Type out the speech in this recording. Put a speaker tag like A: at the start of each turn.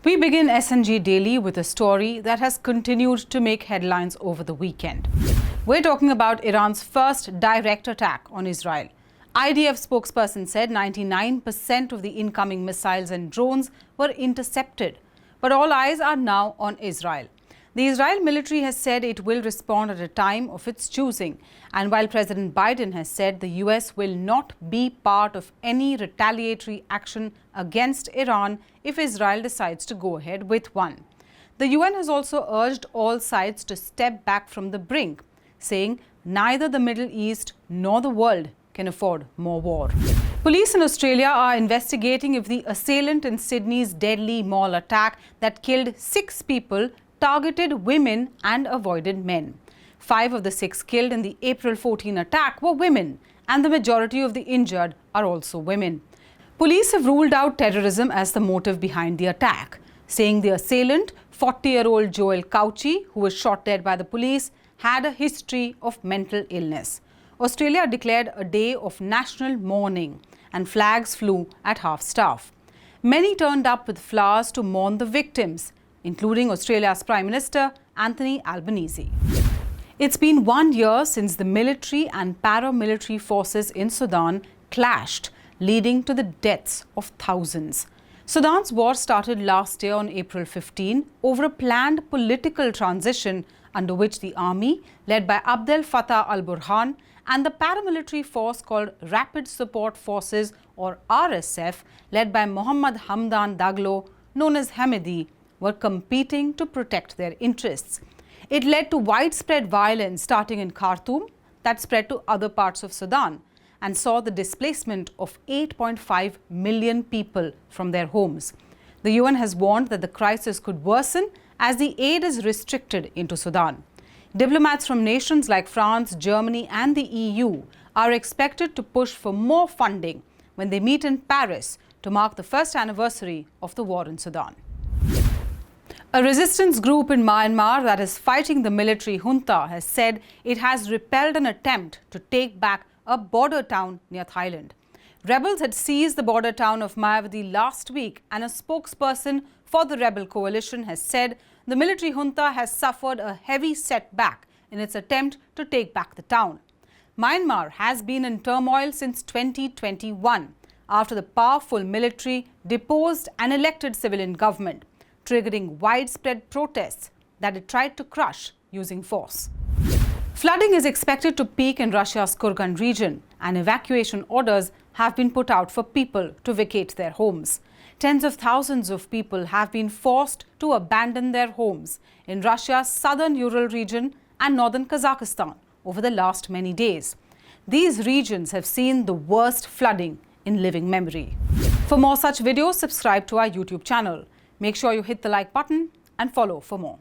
A: We begin SNG Daily with a story that has continued to make headlines over the weekend. We're talking about Iran's first direct attack on Israel. IDF spokesperson said 99% of the incoming missiles and drones were intercepted. But all eyes are now on Israel. The Israel military has said it will respond at a time of its choosing. And while President Biden has said the US will not be part of any retaliatory action against Iran if Israel decides to go ahead with one. The UN has also urged all sides to step back from the brink, saying neither the Middle East nor the world can afford more war. Police in Australia are investigating if the assailant in Sydney's deadly mall attack that killed 6 people targeted women and avoided men. 5 of the 6 killed in the April 14 attack were women, and the majority of the injured are also women. Police have ruled out terrorism as the motive behind the attack, saying the assailant, 40-year-old Joel Cauchi, who was shot dead by the police, had a history of mental illness. Australia declared a day of national mourning, and flags flew at half-staff. Many turned up with flowers to mourn the victims, including Australia's Prime Minister Anthony Albanese. It's been 1 year since the military and paramilitary forces in Sudan clashed, leading to the deaths of thousands. Sudan's war started last year on April 15 over a planned political transition under which the army, led by Abdel Fattah al-Burhan, and the paramilitary force called Rapid Support Forces, or RSF, led by Mohammed Hamdan Daglo, known as Hamidi, were competing to protect their interests. It led to widespread violence starting in Khartoum that spread to other parts of Sudan and saw the displacement of 8.5 million people from their homes. The UN has warned that the crisis could worsen as the aid is restricted into Sudan. Diplomats from nations like France, Germany and the EU are expected to push for more funding when they meet in Paris to mark the first anniversary of the war in Sudan. A resistance group in Myanmar that is fighting the military junta has said it has repelled an attempt to take back a border town near Thailand. Rebels had seized the border town of Mayavadi last week, and a spokesperson for the rebel coalition has said the military junta has suffered a heavy setback in its attempt to take back the town. Myanmar has been in turmoil since 2021 after the powerful military deposed an elected civilian government, triggering widespread protests that it tried to crush using force. Flooding is expected to peak in Russia's Kurgan region, and evacuation orders have been put out for people to vacate their homes. Tens of thousands of people have been forced to abandon their homes in Russia's southern Ural region and northern Kazakhstan over the last many days. These regions have seen the worst flooding in living memory. For more such videos, subscribe to our YouTube channel. Make sure you hit the like button and follow for more.